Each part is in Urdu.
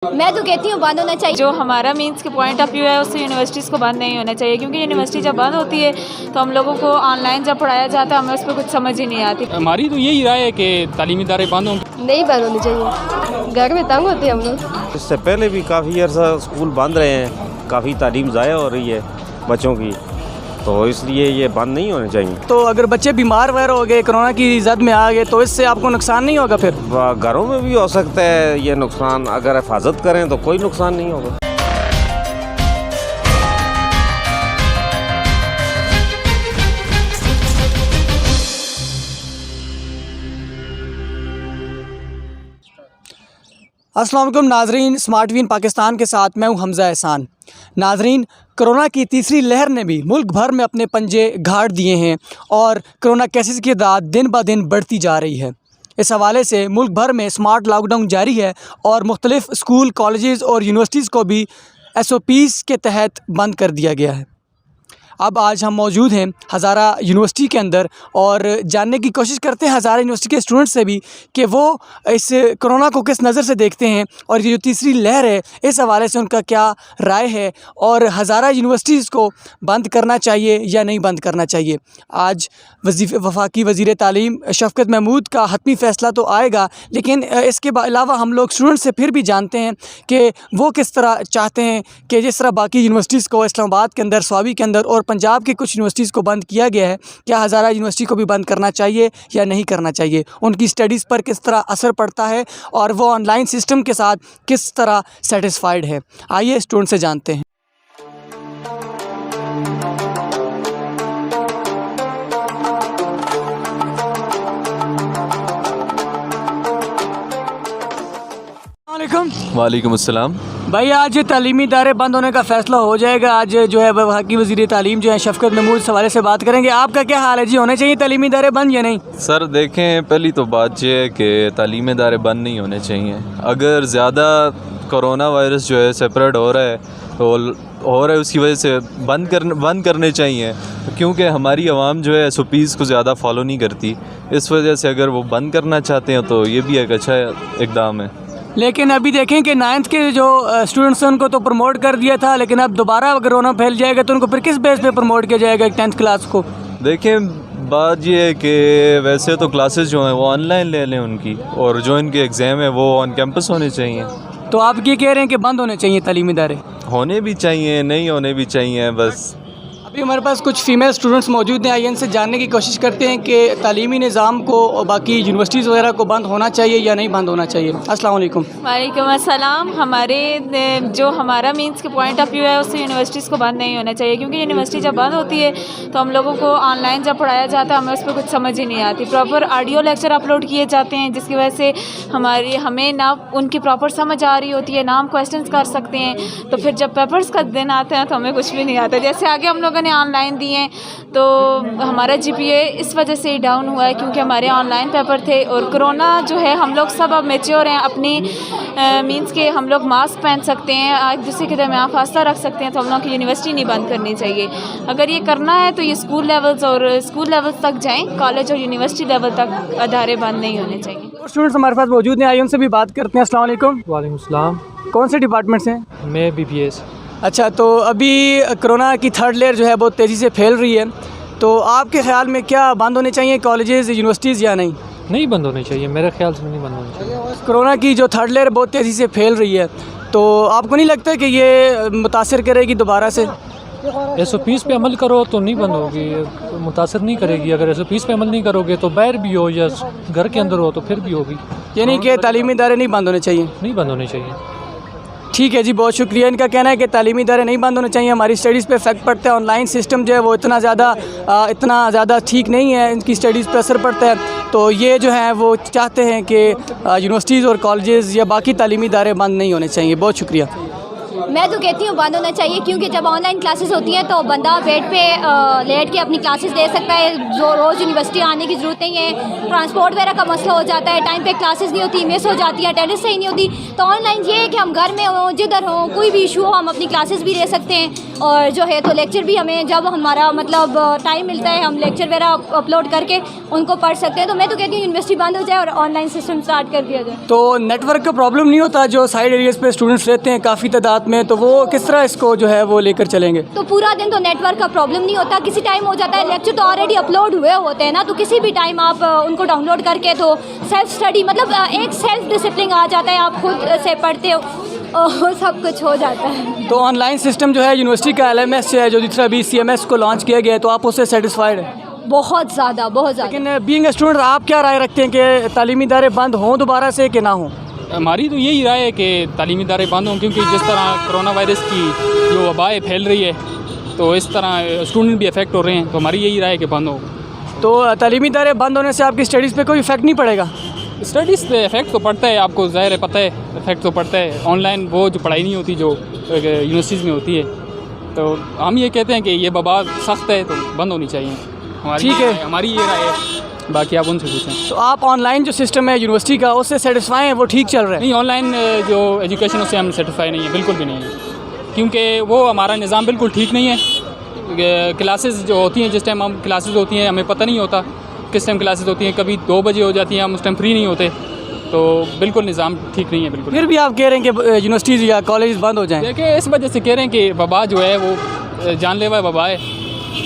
میں تو کہتی ہوں بند ہونا چاہیے. جو ہمارا مینس کے پوائنٹ آف ویو ہے اس سے یونیورسٹیز کو بند نہیں ہونا چاہیے، کیونکہ یونیورسٹی جب بند ہوتی ہے تو ہم لوگوں کو آن لائن جب پڑھایا جاتا ہے ہمیں اس پہ کچھ سمجھ ہی نہیں آتی. ہماری تو یہی رائے ہے کہ تعلیمی ادارے بند ہوں. نہیں بند ہونی چاہیے، گھر میں تنگ ہوتے ہیں ہم لوگ. اس سے پہلے بھی کافی عرصہ اسکول بند رہے ہیں، کافی تعلیم ضائع ہو رہی ہے بچوں کی، تو اس لیے یہ بند نہیں ہونے چاہیے. تو اگر بچے بیمار وغیرہ ہو گئے، کرونا کی زد میں آ گئے، تو اس سے آپ کو نقصان نہیں ہوگا؟ پھر گھروں میں بھی ہو سکتا ہے یہ نقصان، اگر حفاظت کریں تو کوئی نقصان نہیں ہوگا. السلام علیکم ناظرین، اسمارٹ وین پاکستان کے ساتھ میں ہوں حمزہ احسان. ناظرین، کرونا کی تیسری لہر نے بھی ملک بھر میں اپنے پنجے گھاڑ دیے ہیں اور کرونا کیسز کی تعداد دن بہ دن بڑھتی جا رہی ہے. اس حوالے سے ملک بھر میں اسمارٹ لاک ڈاؤن جاری ہے اور مختلف اسکول، کالجز اور یونیورسٹیز کو بھی SOPs کے تحت بند کر دیا گیا ہے. اب آج ہم موجود ہیں ہزارہ یونیورسٹی کے اندر اور جاننے کی کوشش کرتے ہیں ہزارہ یونیورسٹی کے اسٹوڈنٹ سے بھی کہ وہ اس کرونا کو کس نظر سے دیکھتے ہیں اور یہ جو تیسری لہر ہے اس حوالے سے ان کا کیا رائے ہے اور ہزارہ یونیورسٹیز کو بند کرنا چاہیے یا نہیں بند کرنا چاہیے. آج وفاقی وزیر تعلیم شفقت محمود کا حتمی فیصلہ تو آئے گا، لیکن اس کے علاوہ ہم لوگ اسٹوڈنٹ سے پھر بھی جانتے ہیں کہ وہ کس طرح چاہتے ہیں کہ جس طرح باقی یونیورسٹیز کو اسلام آباد کے اندر، سوابی کے اندر اور پنجاب کی کچھ یونیورسٹیز کو بند کیا گیا ہے، کیا ہزارہ یونیورسٹی کو بھی بند کرنا چاہیے یا نہیں کرنا چاہیے، ان کی اسٹڈیز پر کس طرح اثر پڑتا ہے اور وہ آن لائن سسٹم کے ساتھ کس طرح سیٹسفائیڈ ہے. آئیے اسٹوڈنٹ سے جانتے ہیں. وعلیکم السلام. بھائی، آج تعلیمی ادارے بند ہونے کا فیصلہ ہو جائے گا. آج جو ہے وفاقی وزیر تعلیم جو ہے شفقت محمود اس حوالے سے بات کریں گے. آپ کا کیا حال ہے جی، ہونے چاہیے تعلیمی ادارے بند یا نہیں؟ سر دیکھیں، پہلی تو بات یہ ہے کہ تعلیمی ادارے بند نہیں ہونے چاہیے. اگر زیادہ کرونا وائرس جو ہے سپریڈ ہو رہا ہے تو اس کی وجہ سے بند کرنے چاہیے، کیونکہ ہماری عوام جو ہے SOPs کو زیادہ فالو نہیں کرتی. اس وجہ سے اگر وہ بند کرنا چاہتے ہیں تو یہ بھی ایک اچھا اقدام ہے. لیکن ابھی دیکھیں کہ 9th کے جو اسٹوڈنٹس ہیں ان کو تو پروموٹ کر دیا تھا، لیکن اب دوبارہ اگر کرونا پھیل جائے گا تو ان کو پھر کس بیس پہ پروموٹ کیا جائے گا 10th کلاس کو؟ دیکھیں، بات یہ ہے کہ ویسے تو کلاسز جو ہیں وہ آن لائن لے لیں ان کی، اور جو ان کے ایگزام ہیں وہ آن کیمپس ہونے چاہیے. تو آپ یہ کہہ رہے ہیں کہ بند ہونے چاہیے تعلیمی ادارے؟ ہونے بھی چاہیے، نہیں ہونے بھی چاہیے. بس ابھی ہمارے پاس کچھ فیمیل اسٹوڈنٹس موجود ہیں، آئیے ان سے جاننے کی کوشش کرتے ہیں کہ تعلیمی نظام کو اور باقی یونیورسٹیز وغیرہ کو بند ہونا چاہیے یا نہیں بند ہونا چاہیے. السلام علیکم. وعلیکم السلام. ہمارا مینس کے پوائنٹ آف ویو ہے اس سے یونیورسٹیز کو بند نہیں ہونا چاہیے، کیونکہ یونیورسٹی جب بند ہوتی ہے تو ہم لوگوں کو آن لائن جب پڑھایا جاتا ہے ہمیں اس پہ کچھ سمجھ ہی نہیں آتی. پراپر آڈیو لیکچر اپلوڈ کیے جاتے ہیں جس کی وجہ سے ہمیں نہ ان کی پراپر سمجھ آ رہی ہوتی ہے، نہ ہم کویسچنس کر سکتے ہیں. تو پھر جب پیپرز کا دن آتے ہیں تو ہمیں کچھ بھی نہیں آتا. جیسے آگے ہم لوگوں نے آن لائن دیے تو ہمارا GPA اس وجہ سے ڈاؤن ہوا ہے کیونکہ ہمارے آن لائن پیپر تھے. اور کرونا جو ہے ہم لوگ سب اب میچور ہیں، اپنی مینس کے ہم لوگ ماسک پہن سکتے ہیں، ایک دوسرے کے درمیان فاصلہ رکھ سکتے ہیں. تو ہم لوگوں کی یونیورسٹی نہیں بند کرنی چاہیے. اگر یہ کرنا ہے تو یہ اسکول لیولز تک جائیں، کالج اور یونیورسٹی لیول تک ادارے بند نہیں ہونے چاہیے. اسٹوڈنٹس ہمارے پاس موجود ہیں، آئیے ان سے بھی بات کرتے ہیں. السلام علیکم. وعلیکم السلام. کون سے ڈپارٹمنٹ سے ہیں؟ میں BPS. اچھا، تو ابھی کرونا کی 3rd لیئر جو ہے بہت تیزی سے پھیل رہی ہے، تو آپ کے خیال میں کیا بند ہونے چاہیے کالجز، یونیورسٹیز یا نہیں؟ نہیں بند ہونے چاہیے، میرے خیال سے نہیں بند ہونے چاہیے. کرونا کی جو 3rd لیئر بہت تیزی سے پھیل رہی ہے، تو آپ کو نہیں لگتا کہ یہ متاثر کرے گی دوبارہ سے؟ SOPs پہ عمل کرو تو نہیں بند ہوگی، متاثر نہیں کرے گی. اگر SOPs پہ عمل نہیں کرو گے تو باہر بھی ہو یا گھر کے اندر ہو تو پھر بھی ہوگی. یعنی کہ تعلیمی ادارے نہیں بند ہونے چاہیے؟ نہیں بند ہونے چاہیے. ٹھیک ہے جی، بہت شکریہ. ان کا کہنا ہے کہ تعلیمی ادارے نہیں بند ہونے چاہیے، ہماری اسٹڈیز پہ افیکٹ پڑتا ہے. آن لائن سسٹم جو ہے وہ اتنا زیادہ ٹھیک نہیں ہے، ان کی اسٹڈیز پہ اثر پڑتا ہے. تو یہ جو ہے وہ چاہتے ہیں کہ یونیورسٹیز اور کالجز یا باقی تعلیمی ادارے بند نہیں ہونے چاہیے. بہت شکریہ. میں تو کہتی ہوں بند ہونا چاہیے، کیونکہ جب آن لائن کلاسز ہوتی ہیں تو بندہ بیڈ پہ لیٹ کے اپنی کلاسز دے سکتا ہے، جو روز یونیورسٹی آنے کی ضرورت نہیں ہے، ٹرانسپورٹ وغیرہ کا مسئلہ ہو جاتا ہے، ٹائم پہ کلاسز نہیں ہوتی، مس ہو جاتی ہے، اٹینڈنس صحیح نہیں ہوتی. تو آن لائن یہ ہے کہ ہم گھر میں ہوں، جدھر ہوں، کوئی بھی ایشو ہو ہم اپنی کلاسز بھی لے سکتے ہیں، اور جو ہے تو لیکچر بھی ہمیں جب ہمارا مطلب ٹائم ملتا ہے ہم لیکچر وغیرہ اپلوڈ کر کے ان کو پڑھ سکتے ہیں. تو میں تو کہتی ہوں یونیورسٹی بند ہو جائے اور آن لائن سسٹم اسٹارٹ کر دیا جائے. تو نیٹ ورک کا پرابلم نہیں ہوتا؟ جو سائڈ ایریاز پہ اسٹوڈنٹس رہتے ہیں کافی تعداد میں، تو وہ کس طرح اس کو جو ہے وہ لے کر چلیں گے؟ تو پورا دن تو نیٹ ورک کا پرابلم نہیں ہوتا، کسی ٹائم ہو جاتا ہے، لیکچر تو آلریڈی اپلوڈ ہوئے ہوتے ہیں نا، تو کسی بھی ٹائم آپ ان کو ڈاؤن لوڈ کر کے تو سیلف اسٹڈی مطلب ایک سیلف ڈسپلن آ جاتا ہے، آپ خود سے پڑھتے ہو اور سب کچھ ہو جاتا ہے. تو آن لائن سسٹم جو ہے یونیورسٹی کا LMS ہے، جو جس طرح ابھی CMS کو لانچ کیا گیا ہے، تو آپ اس سے سیٹسفائیڈ ہیں؟ بہت زیادہ بہت زیادہ. لیکن بینگ اے اسٹوڈنٹ آپ کیا رائے رکھتے ہیں کہ تعلیمی ادارے بند ہوں دوبارہ سے کہ نہ ہوں؟ ہماری تو یہی رائے ہے کہ تعلیمی ادارے بند ہوں، کیونکہ جس طرح کرونا وائرس کی جو وبائیں پھیل رہی ہے تو اس طرح اسٹوڈنٹ بھی افیکٹ ہو رہے ہیں، تو ہماری یہی رائے ہے کہ بند ہو. تو تعلیمی ادارے بند ہونے سے آپ کی اسٹڈیز پہ کوئی افیکٹ نہیں پڑے گا؟ اسٹڈیز پہ افیکٹ تو پڑتا ہے، آپ کو ظاہر ہے پتہ ہے افیکٹ تو پڑتا ہے. آن لائن وہ جو پڑھائی نہیں ہوتی جو یونیورسٹیز میں ہوتی ہے، تو ہم یہ کہتے ہیں کہ یہ وبا سخت ہے تو بند ہونی چاہیے. ٹھیک ہے، ہماری یہ رائے ہے، باقی آپ ان سے پوچھیں. تو آپ آن لائن جو سسٹم ہے یونیورسٹی کا اس سے سیٹسفائی ہیں، وہ ٹھیک چل رہا ہے؟ نہیں، آن لائن جو ایجوکیشن اس سے ہم سیٹسفائی نہیں ہے، بالکل بھی نہیں ہے، کیونکہ وہ ہمارا نظام بالکل ٹھیک نہیں ہے. کلاسز جو ہوتی ہیں، جس ٹائم ہم کلاسز ہوتی ہیں ہمیں پتہ نہیں ہوتا کس ٹائم کلاسز ہوتی ہیں، کبھی 2 بجے ہو جاتی ہیں، ہم اس ٹائم فری نہیں ہوتے، تو بالکل نظام ٹھیک نہیں ہے بالکل. پھر بھی آپ کہہ رہے ہیں کہ یونیورسٹیز یا کالجز بند ہو جائیں؟ دیکھیں اس وجہ سے کہہ رہے ہیں کہ وبا جو ہے وہ جان لیوا وبا ہے،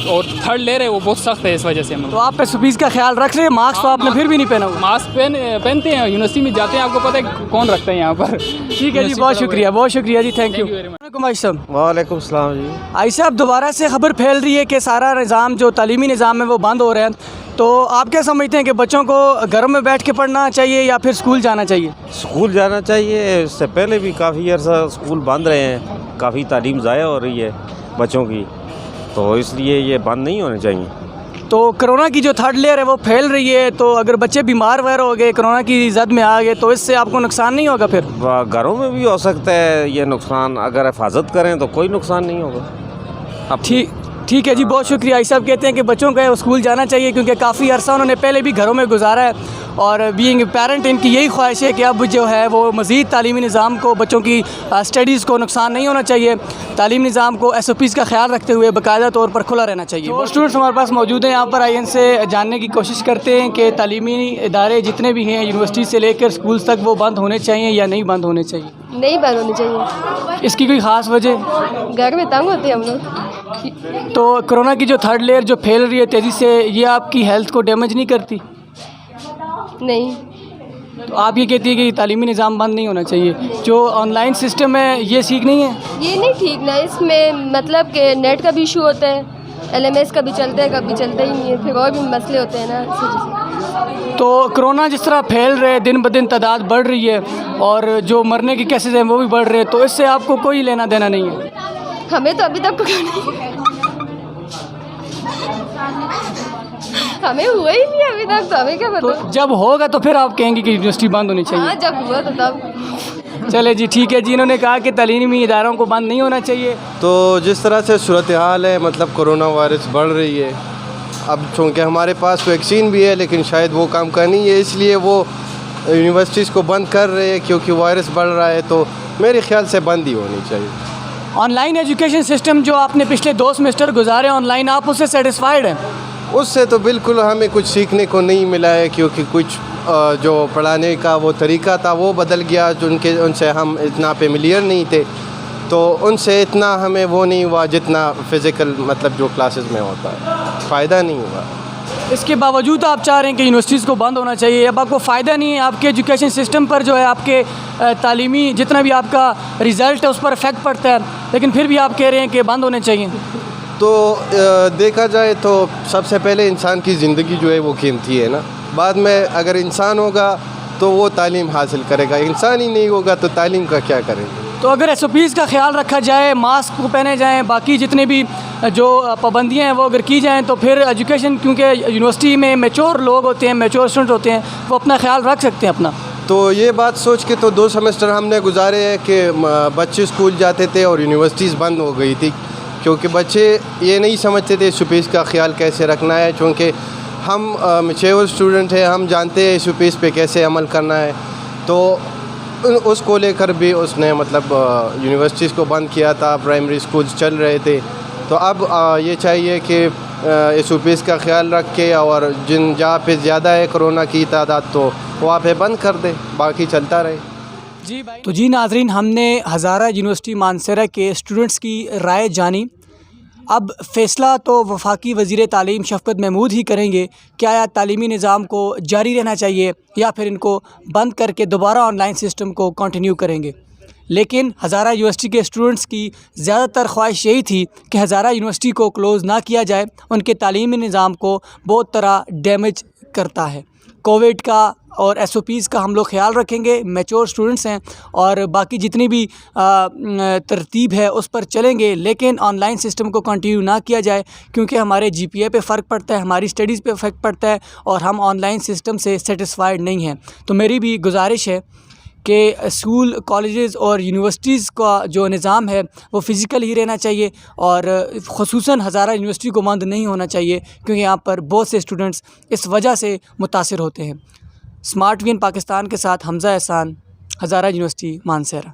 اور تھرڈ لے رہے وہ بہت سخت ہے، اس وجہ سے ہم تو آپ SOPs کا خیال رکھ رہے ہیں؟ ماسک تو آپ نے پھر بھی نہیں پہنا ہوا. ماسک پہنتے ہیں، یونیورسٹی میں جاتے ہیں، آپ کو پتہ ہے کون رکھتا ہے یہاں پر. ٹھیک ہے جی، بہت شکریہ، بہت شکریہ جی، تھینک یو. وعلیکم السلام. وعلیکم السلام جی. عائشہ صاحب، دوبارہ سے خبر پھیل رہی ہے کہ سارا نظام جو تعلیمی نظام ہے وہ بند ہو رہا ہے، تو آپ کیا سمجھتے ہیں کہ بچوں کو گھروں میں بیٹھ کے پڑھنا چاہیے یا پھر اسکول جانا چاہیے؟ اسکول جانا چاہیے. اس سے پہلے بھی کافی عرصہ اسکول بند رہے ہیں، کافی تعلیم ضائع ہو رہی ہے بچوں کی، تو اس لیے یہ بند نہیں ہونے چاہیے. تو کرونا کی جو تھرڈ لیئر ہے وہ پھیل رہی ہے، تو اگر بچے بیمار وغیرہ ہو گئے، کرونا کی زد میں آ گئے، تو اس سے آپ کو نقصان نہیں ہوگا؟ پھر گھروں میں بھی ہو سکتا ہے یہ نقصان، اگر حفاظت کریں تو کوئی نقصان نہیں ہوگا. اب ٹھیک ہے جی، بہت شکریہ. عائشہ صاحب کہتے ہیں کہ بچوں کو اسکول جانا چاہیے، کیونکہ کافی عرصہ انہوں نے پہلے بھی گھروں میں گزارا ہے، اور بینگ پیرنٹ ان کی یہی خواہش ہے کہ اب جو ہے وہ مزید تعلیمی نظام کو، بچوں کی اسٹڈیز کو نقصان نہیں ہونا چاہیے، تعلیم نظام کو SOPs کا خیال رکھتے ہوئے باقاعدہ طور پر کھلا رہنا چاہیے. وہ اسٹوڈنٹس ہمارے پاس موجود ہیں یہاں پر، آئی ان سے جاننے کی کوشش کرتے ہیں کہ تعلیمی ادارے جتنے بھی ہیں یونیورسٹی سے لے کر اسکولس تک، وہ بند ہونے چاہیے یا نہیں بند ہونے چاہیے؟ نہیں بند ہونی چاہیے. اس کی کوئی خاص وجہ؟ گھر میں تنگ ہوتے ہیں ہم لوگ. تو کرونا کی جو تھرڈ لیئر جو پھیل رہی ہے تیزی سے، یہ آپ کی ہیلتھ کو ڈیمیج نہیں کرتی؟ نہیں. تو آپ یہ کہتی ہے کہ تعلیمی نظام بند نہیں ہونا چاہیے. جو آن لائن سسٹم ہے یہ ٹھیک نہیں ہے؟ یہ نہیں ٹھیک نا، اس میں مطلب کہ نیٹ کا بھی ایشو ہوتا ہے، LMS کبھی چلتا ہے کبھی چلتا ہی نہیں ہے، پھر اور بھی مسئلے ہوتے ہیں نا اس وجہ سے. تو کرونا جس طرح پھیل رہے، دن بدن تعداد بڑھ رہی ہے، اور جو مرنے کے کیسز ہیں وہ بھی بڑھ رہے ہیں، تو اس سے آپ کو کوئی لینا دینا نہیں ہے؟ ہمیں تو ابھی تک ہمیں ہوا ہی نہیں ابھی تک، تو ہمیں کیا تو پتا. جب ہوگا تو پھر آپ کہیں گے کہ یونیورسٹی بند ہونی چاہیے؟ ہاں جب ہوا تو تب. چلے جی، ٹھیک ہے جی. انہوں نے کہا کہ تعلیمی اداروں کو بند نہیں ہونا چاہیے. تو جس طرح سے صورتحال ہے، مطلب کرونا وائرس بڑھ رہی ہے، اب چونکہ ہمارے پاس ویکسین بھی ہے لیکن شاید وہ کام کا نہیں ہے، اس لیے وہ یونیورسٹیز کو بند کر رہے ہیں، کیونکہ وائرس بڑھ رہا ہے، تو میرے خیال سے بند ہی ہونی چاہیے. آن لائن ایجوکیشن سسٹم جو آپ نے پچھلے 2 سیمسٹر گزارے آن لائن، آپ اس سے سیٹسفائیڈ ہیں؟ اس سے تو بالکل ہمیں کچھ سیکھنے کو نہیں ملا ہے، کیونکہ کچھ جو پڑھانے کا وہ طریقہ تھا وہ بدل گیا، جو ان سے ہم اتنا فیملیئر نہیں تھے، تو ان سے اتنا ہمیں وہ نہیں ہوا جتنا فزیکل مطلب جو کلاسز میں ہوتا ہے، فائدہ نہیں ہوا. اس کے باوجود آپ چاہ رہے ہیں کہ یونیورسٹیز کو بند ہونا چاہیے. اب آپ کو فائدہ نہیں ہے، آپ کے ایجوکیشن سسٹم پر جو ہے، آپ کے تعلیمی جتنا بھی آپ کا رزلٹ ہے اس پر افیکٹ پڑتا ہے، لیکن پھر بھی آپ کہہ رہے ہیں کہ بند ہونے چاہیے. تو دیکھا جائے تو سب سے پہلے انسان کی زندگی جو ہے وہ قیمتی ہے نا، بعد میں اگر انسان ہوگا تو وہ تعلیم حاصل کرے گا، انسان ہی نہیں ہوگا تو تعلیم کا کیا کرے گا. تو اگر SOPs کا خیال رکھا جائے، ماسک کو پہنے جائیں، باقی جتنے بھی جو پابندیاں ہیں وہ اگر کی جائیں، تو پھر ایجوکیشن، کیونکہ یونیورسٹی میں میچور لوگ ہوتے ہیں، میچور اسٹوڈنٹ ہوتے ہیں، وہ اپنا خیال رکھ سکتے ہیں اپنا. تو یہ بات سوچ کے تو 2 سیمسٹر ہم نے گزارے ہیں کہ بچے اسکول جاتے تھے اور یونیورسٹیز بند ہو گئی تھی، کیونکہ بچے یہ نہیں سمجھتے تھے SOPs کا خیال کیسے رکھنا ہے، چونکہ ہم میچور اسٹوڈنٹ ہیں، ہم جانتے ہیں SOPs پہ کیسے عمل کرنا ہے. تو اس کو لے کر بھی اس نے مطلب یونیورسٹیز کو بند کیا تھا، پرائمری اسکولز چل رہے تھے. تو اب یہ چاہیے کہ SOPs کا خیال رکھ کے اور جہاں پہ زیادہ ہے کرونا کی تعداد تو وہاں پہ بند کر دے، باقی چلتا رہے. تو جی ناظرین، ہم نے ہزارہ یونیورسٹی مانسہرہ کے اسٹوڈنٹس کی رائے جانی. اب فیصلہ تو وفاقی وزیر تعلیم شفقت محمود ہی کریں گے کہ آیا تعلیمی نظام کو جاری رہنا چاہیے یا پھر ان کو بند کر کے دوبارہ آن لائن سسٹم کو کنٹینیو کریں گے. لیکن ہزارہ یونیورسٹی کے اسٹوڈنٹس کی زیادہ تر خواہش یہی تھی کہ ہزارہ یونیورسٹی کو کلوز نہ کیا جائے، ان کے تعلیمی نظام کو بہت طرح ڈیمیج کرتا ہے. کووڈ کا اور SOPs کا ہم لوگ خیال رکھیں گے، میچور اسٹوڈنٹس ہیں اور باقی جتنی بھی ترتیب ہے اس پر چلیں گے، لیکن آن لائن سسٹم کو کنٹینیو نہ کیا جائے کیونکہ ہمارے GPA پہ فرق پڑتا ہے، ہماری اسٹڈیز پہ فرق پڑتا ہے اور ہم آن لائن سسٹم سے سیٹسفائیڈ نہیں ہیں. تو میری بھی گزارش ہے کہ اسکول، کالجز اور یونیورسٹیز کا جو نظام ہے وہ فزیکل ہی رہنا چاہیے اور خصوصاً ہزارہ یونیورسٹی کو بند نہیں ہونا چاہیے کیونکہ یہاں پر بہت سے اسٹوڈنٹس اس وجہ سے متاثر ہوتے ہیں. اسمارٹ وی این پاکستان کے ساتھ حمزہ احسان، ہزارہ یونیورسٹی مانسہرہ.